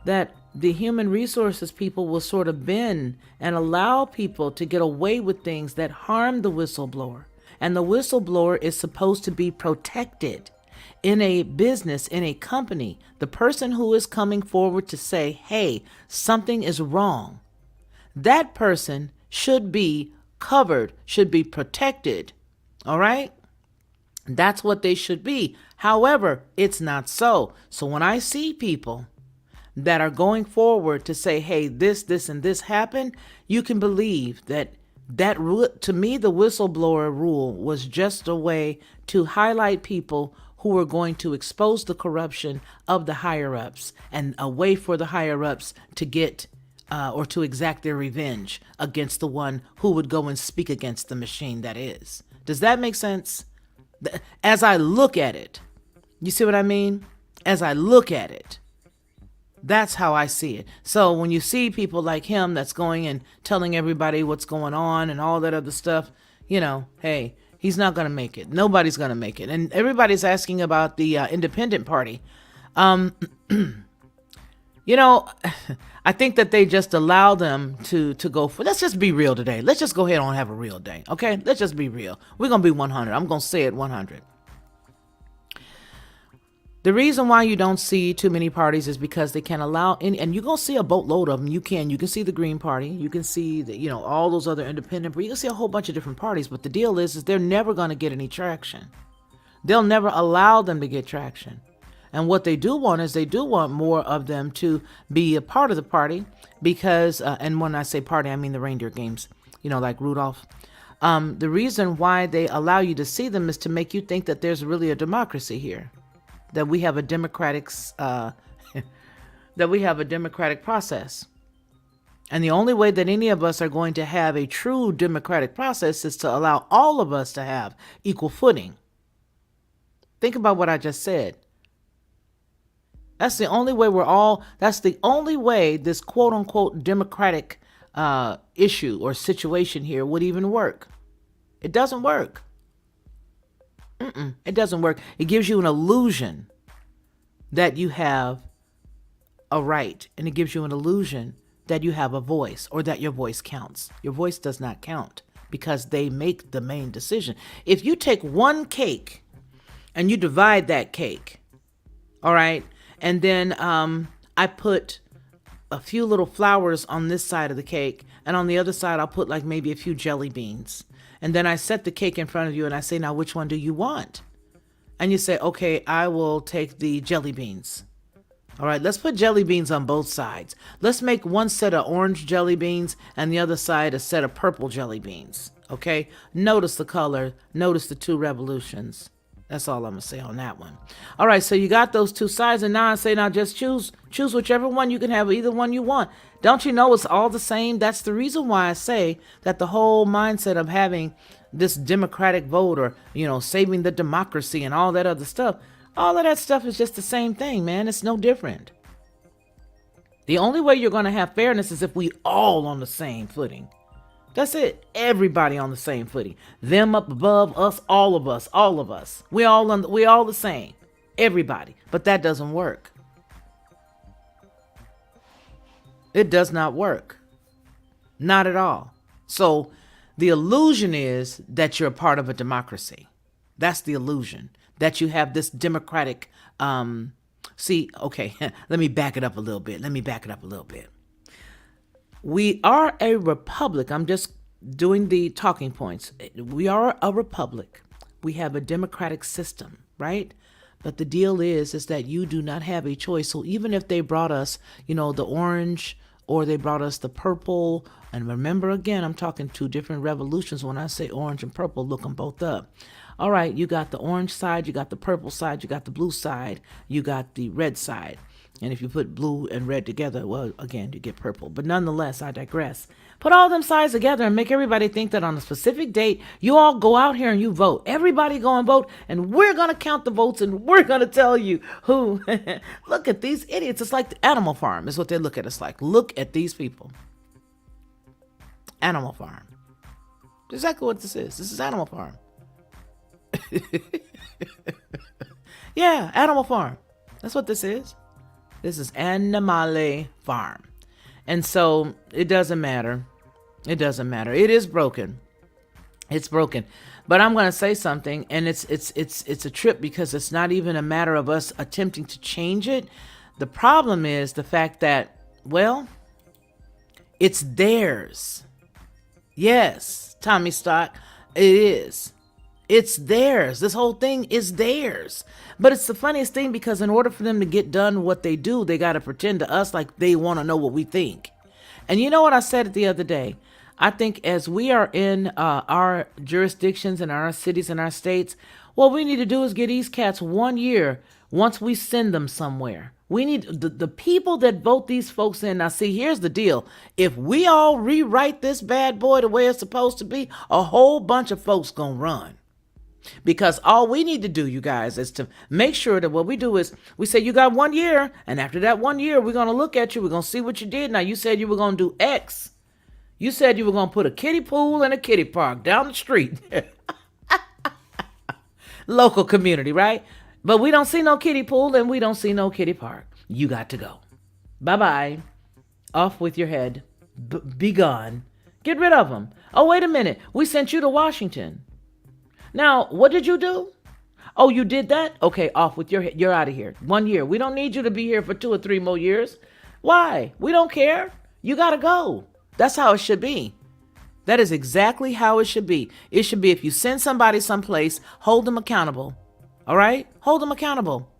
that the human resources people will sort of bend and allow people to get away with things that harm the whistleblower. And the whistleblower is supposed to be protected. In a business, in a company, the person who is coming forward to say, hey, something is wrong, that person should be covered, should be protected. All right? That's what they should be. However, it's not so. So when I see people that are going forward to say, hey, this, and this happened, you can believe that to me, the whistleblower rule was just a way to highlight people who were going to expose the corruption of the higher ups, and a way for the higher ups to get or to exact their revenge against the one who would go and speak against the machine that is. Does that make sense? As I look at it, you see what I mean? As I look at it, that's how I see it. So when you see people like him that's going and telling everybody what's going on and all that other stuff, hey, he's not going to make it. Nobody's going to make it. And everybody's asking about the independent party. I think that they just allow them to go for, let's just be real today. Let's just go ahead and have a real day. Okay. Let's just be real. We're going to be 100. I'm going to say it 100. The reason why you don't see too many parties is because they can't allow any, and you're going to see a boatload of them. You can see the Green Party. You can see the, all those other independent, you can see a whole bunch of different parties. But the deal is they're never going to get any traction. They'll never allow them to get traction. And what they do want is they do want more of them to be a part of the party because, and when I say party, I mean the reindeer games, like Rudolph. The reason why they allow you to see them is to make you think that there's really a democracy here, that we have a democratic, process. And the only way that any of us are going to have a true democratic process is to allow all of us to have equal footing. Think about what I just said. That's the only way that's the only way this quote unquote democratic issue or situation here would even work. It doesn't work. It doesn't work. It gives you an illusion that you have a right, and it gives you an illusion that you have a voice or that your voice counts. Your voice does not count because they make the main decision. If you take one cake and you divide that cake, all right, and then I put a few little flowers on this side of the cake, and on the other side I'll put like maybe a few jelly beans. And then I set the cake in front of you and I say, now which one do you want? And you say, okay, I will take the jelly beans. All right, let's put jelly beans on both sides. Let's make one set of orange jelly beans and the other side a set of purple jelly beans. Okay, notice the color, notice the two revolutions. That's all I'm gonna say on that one. All right, so you got those two sides, and now I say, now just choose whichever one. You can have either one you want. Don't you know it's all the same? That's the reason why I say that the whole mindset of having this democratic vote, or, saving the democracy and all that other stuff, all of that stuff is just the same thing, man. It's no different. The only way you're going to have fairness is if we all on the same footing. That's it. Everybody on the same footing. Them up above us, all of us, all of us. We all the same. Everybody. But that doesn't work. It does not work. Not at all. So the illusion is that you're a part of a democracy. That's the illusion. That you have this democratic, okay, let me back it up a little bit. We are a republic. I'm just doing the talking points. We are a republic. We have a democratic system, right? But the deal is that you do not have a choice. So even if they brought us, the orange, or they brought us the purple, and remember again, I'm talking two different revolutions. When I say orange and purple, look them both up. All right, you got the orange side, you got the purple side, you got the blue side, you got the red side. And if you put blue and red together, well, again, you get purple. But nonetheless, I digress. Put all them sides together and make everybody think that on a specific date, you all go out here and you vote. Everybody go and vote, and we're going to count the votes, and we're going to tell you who. Look at these idiots. It's like the Animal Farm is what they look at us like. Look at these people. Animal Farm. Exactly what this is. This is Animal Farm. Yeah, Animal Farm. That's what this is. This is Animale Farm. And so it doesn't matter. It doesn't matter. It is broken. It's broken. But I'm going to say something, and it's a trip, because it's not even a matter of us attempting to change it. The problem is the fact that, well, it's theirs. Yes, Tommy Stock, it is. It's theirs. This whole thing is theirs. But it's the funniest thing, because in order for them to get done what they do, they got to pretend to us like they want to know what we think. And you know what I said the other day? I think as we are in our jurisdictions and our cities and our states, what we need to do is get these cats 1 year once we send them somewhere. We need the people that vote these folks in. Now, see, here's the deal. If we all rewrite this bad boy the way it's supposed to be, a whole bunch of folks gonna run. Because all we need to do, you guys, is to make sure that what we do is we say you got 1 year, and after that 1 year, we're going to look at you. We're going to see what you did. Now, you said you were going to do X. You said you were going to put a kiddie pool and a kiddie park down the street. Local community, right? But we don't see no kiddie pool and we don't see no kiddie park. You got to go. Bye-bye. Off with your head. Be gone. Get rid of them. Oh, wait a minute. We sent you to Washington. Now, what did you do? Oh, you did that? Okay, off with your head. You're out of here. 1 year. We don't need you to be here for 2 or 3 more years. Why? We don't care. You got to go. That's how it should be. That is exactly how it should be. It should be, if you send somebody someplace, hold them accountable. All right? Hold them accountable.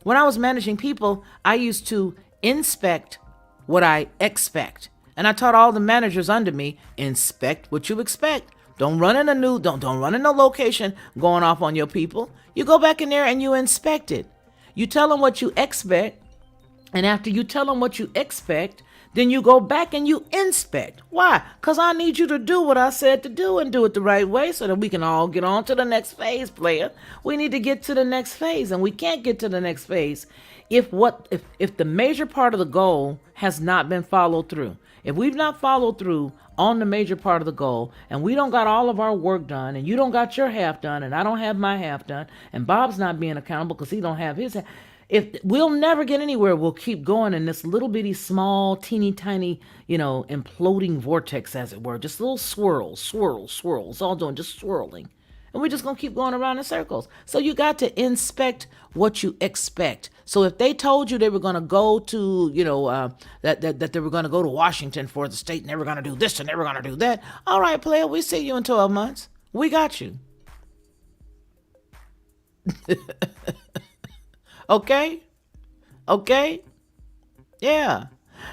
When I was managing people, I used to inspect what I expect. And I taught all the managers under me, inspect what you expect. Don't run in don't run in a location going off on your people. You go back in there and you inspect it. You tell them what you expect. And after you tell them what you expect, then you go back and you inspect. Why? Because I need you to do what I said to do, and do it the right way, so that we can all get on to the next phase, player. We need to get to the next phase, and we can't get to the next phase if the major part of the goal has not been followed through. If we've not followed through on the major part of the goal, and we don't got all of our work done, and you don't got your half done, and I don't have my half done, and Bob's not being accountable because he don't have his half. if we'll never get anywhere, we'll keep going in this little bitty, small, teeny tiny, imploding vortex, as it were. Just little swirls, swirls, swirls, all doing just swirling. And we're just going to keep going around in circles. So you got to inspect what you expect. So if they told you they were going to go to, that they were going to go to Washington for the state and they were going to do this and they were going to do that. All right, player, we see you in 12 months. We got you. Okay? Okay? Yeah.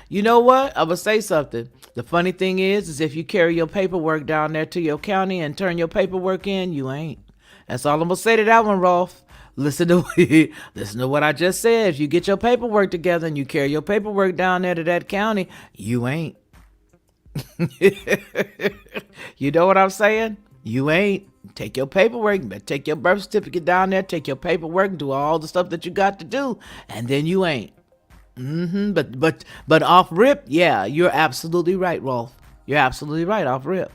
You know what? I'm going to say something. The funny thing is if you carry your paperwork down there to your county and turn your paperwork in, you ain't. That's all I'm going to say to that one, Rolf. Listen to what I just said. If you get your paperwork together and you carry your paperwork down there to that county, you ain't. You know what I'm saying? You ain't. Take your paperwork, take your birth certificate down there, take your paperwork, do all the stuff that you got to do, and then you ain't. But off rip, yeah, you're absolutely right, Rolf. You're absolutely right, off rip.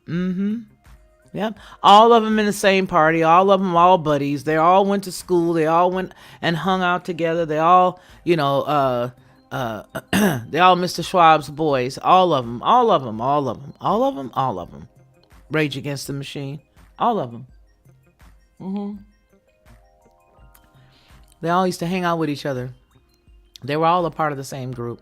Yep. All of them in the same party, all of them all buddies. They all went to school, they all went and hung out together. They all, they all Mr. Schwab's boys. All of them. Rage Against the Machine. All of them. They all used to hang out with each other. They were all a part of the same group.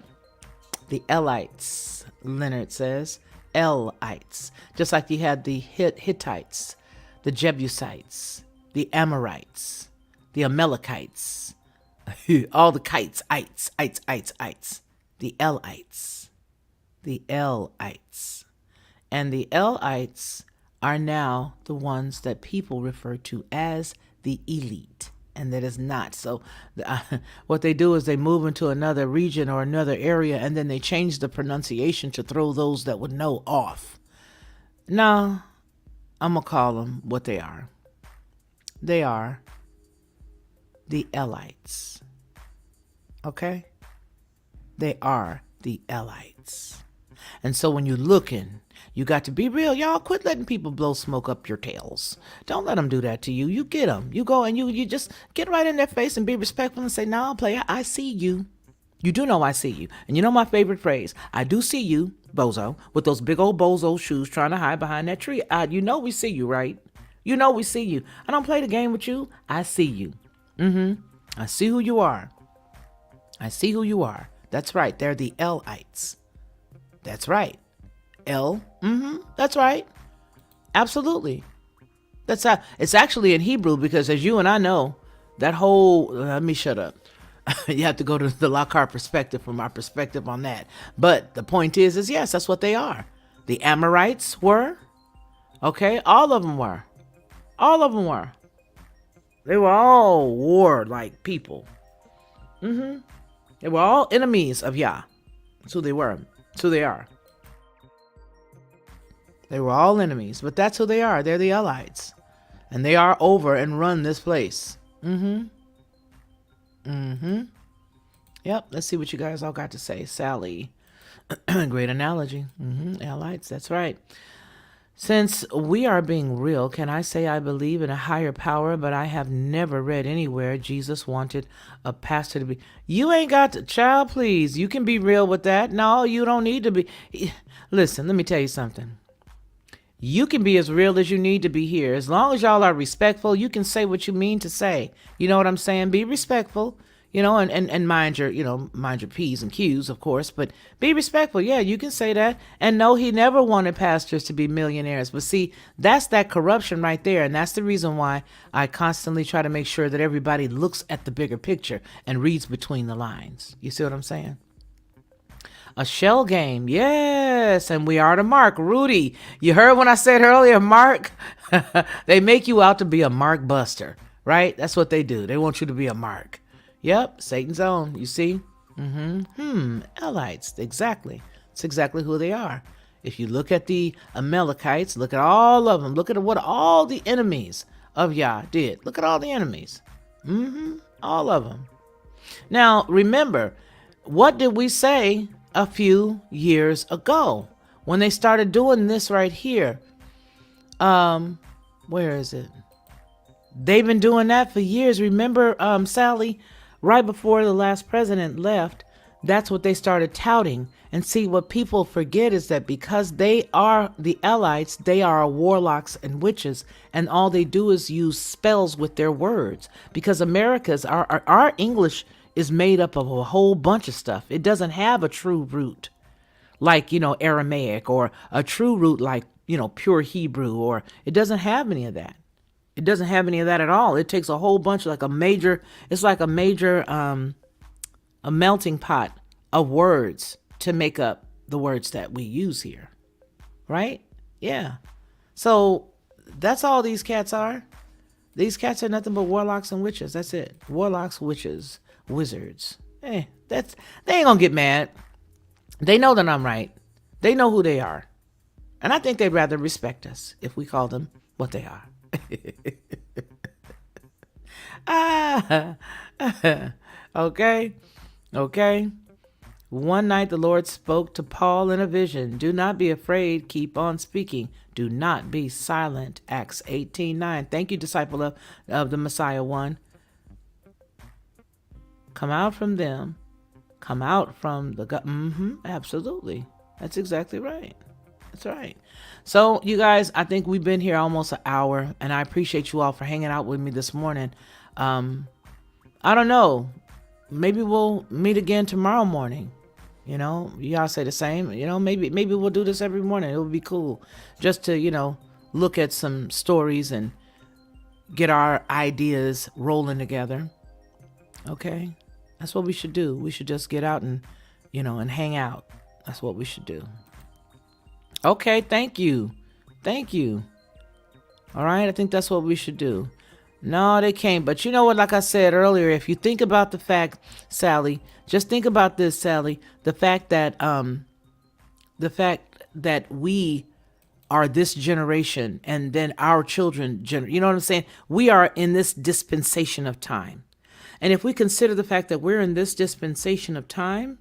The Elites, Leonard says. Elites. Just like you had the Hittites, the Jebusites, the Amorites, the Amalekites, all the kites, ites. The Elites. The Elites. And the Elites are now the ones that people refer to as the elite. And that is not. So what they do is they move into another region or another area, and then they change the pronunciation to throw those that would know off. No, I'm going to call them what they are. They are the Elites. Okay? They are the Elites. And so when you're looking, you got to be real. Y'all quit letting people blow smoke up your tails. Don't let them do that to you. You get them. You go and you just get right in their face and be respectful and say, "No, player, I see you. You do know I see you." And you know my favorite phrase, "I do see you, bozo, with those big old bozo shoes trying to hide behind that tree. You know we see you, right? You know we see you. I don't play the game with you. I see you. I see who you are. I see who you are." That's right. They're the Elites. That's right. That's right. Absolutely. That's how it's actually in Hebrew, because as you and I know, that whole, let me shut up. You have to go to the Lockhart perspective for my perspective on that. But the point is yes, that's what they are. The Amorites were. Okay. All of them were. They were all war-like people. They were all enemies of Yah. That's who they were. That's who they are. They were all enemies, but that's who they are. They're the Elites. And they are over and run this place. Yep, let's see what you guys all got to say. Sally. Great analogy. Elites, that's right. Since we are being real, can I say I believe in a higher power, but I have never read anywhere Jesus wanted a pastor to be. You ain't got to, child, please. You can be real with that. No, you don't need to be. Listen, let me tell you something. You can be as real as you need to be here. As long as y'all are respectful, you can say what you mean to say. You know what I'm saying? Be respectful, and mind your P's and Q's, of course, but be respectful. Yeah, you can say that. And no, he never wanted pastors to be millionaires. But see, that's that corruption right there. And that's the reason why I constantly try to make sure that everybody looks at the bigger picture and reads between the lines. You see what I'm saying? A shell game, yes, and we are the mark. Rudy, you heard when I said earlier, Mark? They make you out to be a mark buster, right? That's what they do. They want you to be a mark. Yep, Satan's own, you see? Elites, exactly. That's exactly who they are. If you look at the Amalekites, look at all of them. Look at what all the enemies of Yah did. Look at all the enemies. All of them. Now, remember, what did we say a few years ago when they started doing this right here? Where is it? They've been doing that for years. Remember, Sally, Right before the last president left, that's what they started touting. And see, what people forget is that because they are the Allies, they are warlocks and witches, and all they do is use spells with their words. Because our English is made up of a whole bunch of stuff. It doesn't have a true root like, Aramaic, or a true root like, pure Hebrew, or it doesn't have any of that. It doesn't have any of that at all. It takes a whole bunch, it's like a melting pot of words to make up the words that we use here. Right? Yeah. So that's all these cats are. These cats are nothing but warlocks and witches. That's it. Warlocks, witches, wizards. They ain't gonna get mad. They know that I'm right. They know who they are. And I think they'd rather respect us if we call them what they are. ah, okay. Okay. One night the Lord spoke to Paul in a vision. Do not be afraid. Keep on speaking. Do not be silent. Acts 18:9. Thank you, disciple of the Messiah one. Come out from them. Come out from the gut. Absolutely. That's exactly right. That's right. So, you guys, I think we've been here almost an hour, and I appreciate you all for hanging out with me this morning. I don't know. Maybe we'll meet again tomorrow morning. Y'all say the same. Maybe we'll do this every morning. It would be cool just to, look at some stories and get our ideas rolling together. Okay? That's what we should do. We should just get out and, and hang out. That's what we should do. Okay, thank you. Thank you. All right, I think that's what we should do. No, they can't. But you know what? Like I said earlier, if you think about the fact, Sally, just think about this, Sally. The fact that we are this generation, and then our children, you know what I'm saying? We are in this dispensation of time. And if we consider the fact that we're in this dispensation of time,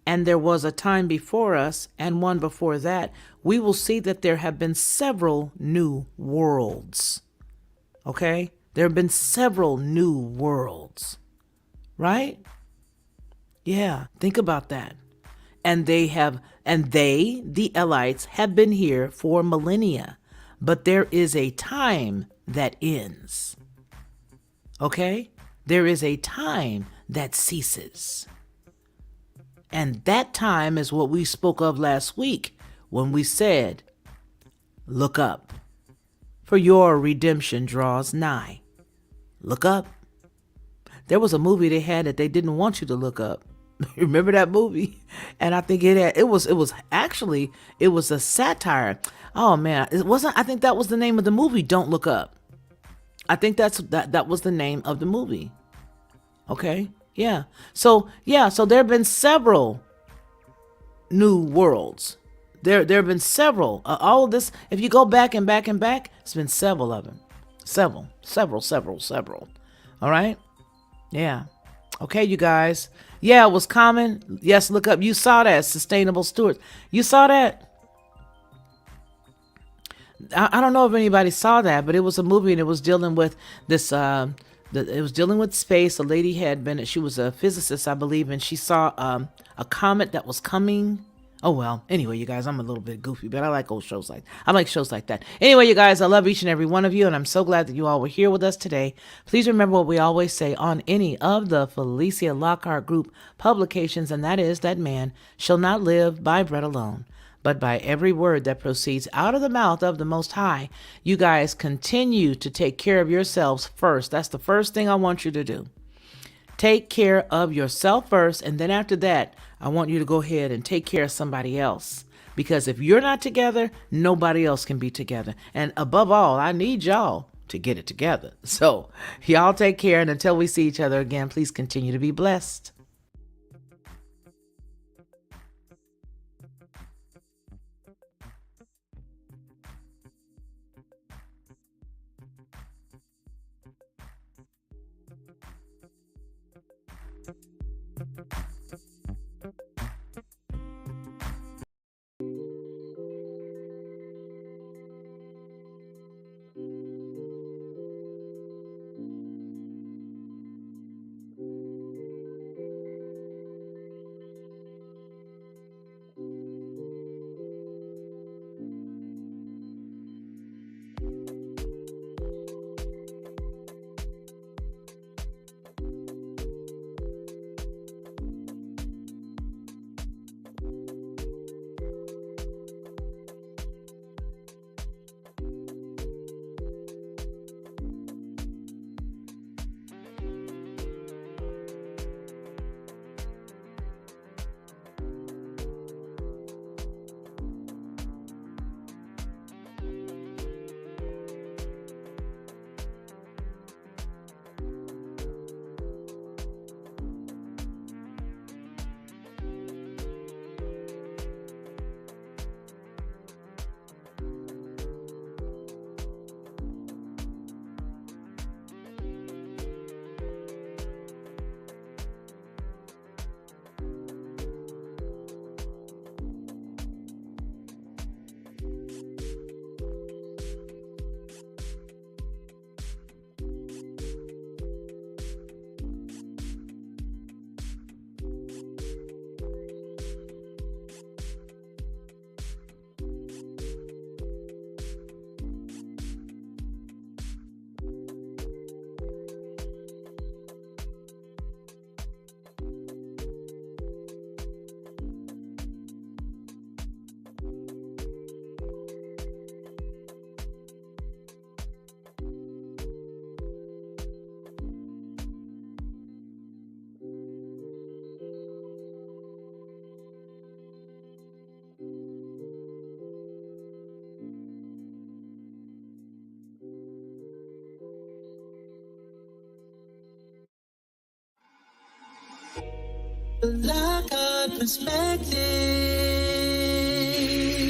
and there was a time before us and one before that, we will see that there have been several new worlds. Okay? There have been several new worlds. Right? Yeah, think about that. And the Elites, have been here for millennia. But there is a time that ends. Okay? There is a time that ceases. And that time is what we spoke of last week when we said, look up, for your redemption draws nigh. Look up. There was a movie they had that they didn't want you to look up. Remember that movie? And I think it was a satire. Oh man, it wasn't. I think that was the name of the movie. Don't Look Up. I think that was the name of the movie. Okay. Yeah. So there have been several new worlds. There have been several. All of this, if you go back and back and back, it's been several of them. Several. All right. Yeah. Okay, you guys. Yeah, it was common. Yes, look up. You saw that, Sustainable Stewards. You saw that? I don't know if anybody saw that, but it was a movie, and it was dealing with this. It was dealing with space. A lady she was a physicist, I believe, and she saw a comet that was coming. Oh well. Anyway, you guys, I'm a little bit goofy, but I like shows like that. Anyway, you guys, I love each and every one of you, and I'm so glad that you all were here with us today. Please remember what we always say on any of the Felicia Lockhart Group publications, and that is that man shall not live by bread alone, but by every word that proceeds out of the mouth of the Most High. You guys continue to take care of yourselves first. That's the first thing I want you to do. Take care of yourself first, and then after that, I want you to go ahead and take care of somebody else. Because if you're not together, nobody else can be together. And above all, I need y'all to get it together. So y'all take care, and until we see each other again, please continue to be blessed. Lockhart Perspective.